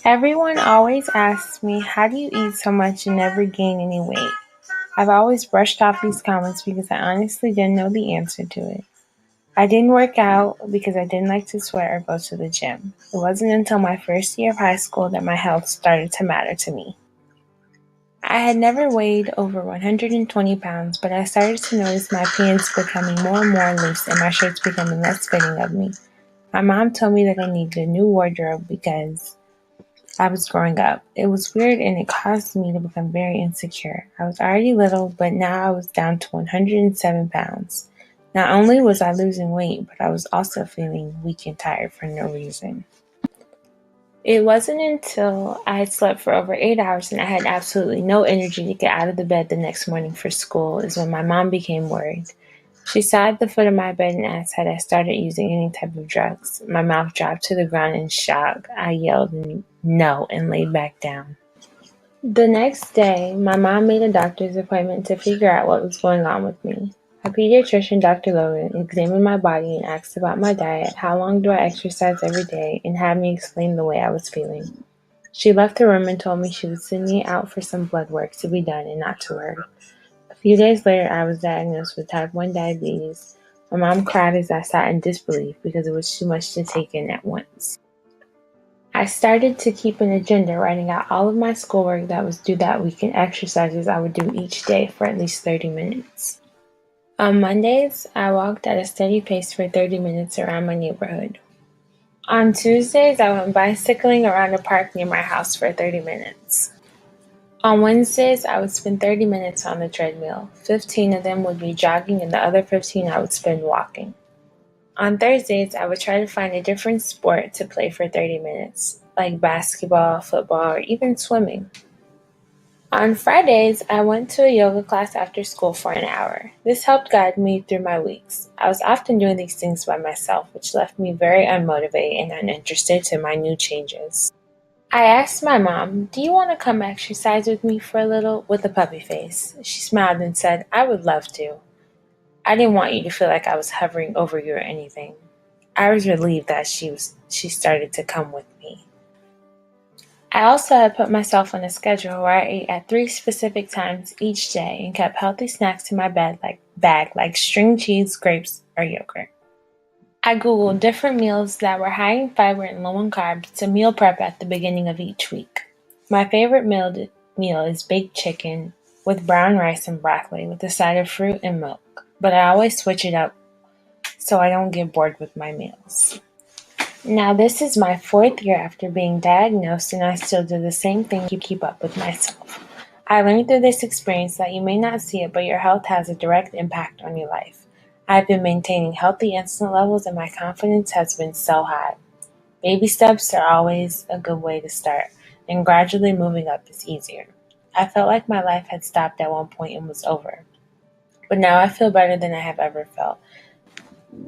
Everyone always asks me, how do you eat so much and never gain any weight? I've always brushed off these comments because I honestly didn't know the answer to it. I didn't work out because I didn't like to sweat or go to the gym. It wasn't until my first year of high school that my health started to matter to me. I had never weighed over 120 pounds, but I started to notice my pants becoming more and more loose and my shirts becoming less fitting of me. My mom told me that I needed a new wardrobe because I was growing up. It was weird and it caused me to become very insecure. I was already little, but now I was down to 107 pounds. Not only was I losing weight, but I was also feeling weak and tired for no reason. It wasn't until I had slept for over 8 hours and I had absolutely no energy to get out of the bed the next morning for school is when my mom became worried. She sat at the foot of my bed and asked had I started using any type of drugs. My mouth dropped to the ground in shock. I yelled no and laid back down. The next day, my mom made a doctor's appointment to figure out what was going on with me. A pediatrician, Dr. Logan, examined my body and asked about my diet, how long do I exercise every day, and had me explain the way I was feeling. She left the room and told me she would send me out for some blood work to be done and not to worry. A few days later, I was diagnosed with type 1 diabetes. My mom cried as I sat in disbelief because it was too much to take in at once. I started to keep an agenda, writing out all of my schoolwork that was due that week and exercises I would do each day for at least 30 minutes. On Mondays, I walked at a steady pace for 30 minutes around my neighborhood. On Tuesdays, I went bicycling around a park near my house for 30 minutes. On Wednesdays, I would spend 30 minutes on the treadmill. 15 of them would be jogging and the other 15 I would spend walking. On Thursdays, I would try to find a different sport to play for 30 minutes, like basketball, football, or even swimming. On Fridays, I went to a yoga class after school for an hour. This helped guide me through my weeks. I was often doing these things by myself, which left me very unmotivated and uninterested to my new changes. I asked my mom, do you want to come exercise with me for a little, with a puppy face? She smiled and said, I would love to. I didn't want you to feel like I was hovering over you or anything. I was relieved that she started to come with me. I also had put myself on a schedule where I ate at 3 specific times each day and kept healthy snacks in my bag like string cheese, grapes, or yogurt. I Googled different meals that were high in fiber and low in carbs to meal prep at the beginning of each week. My favorite meal is baked chicken with brown rice and broccoli with a side of fruit and milk, but I always switch it up so I don't get bored with my meals. Now this is my 4th year after being diagnosed and I still do the same thing to keep up with myself. I learned through this experience that you may not see it, but your health has a direct impact on your life. I've been maintaining healthy insulin levels and my confidence has been so high. Baby steps are always a good way to start, and gradually moving up is easier. I felt like my life had stopped at one point and was over, but now I feel better than I have ever felt.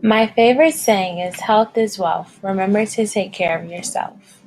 My favorite saying is health is wealth. Remember to take care of yourself.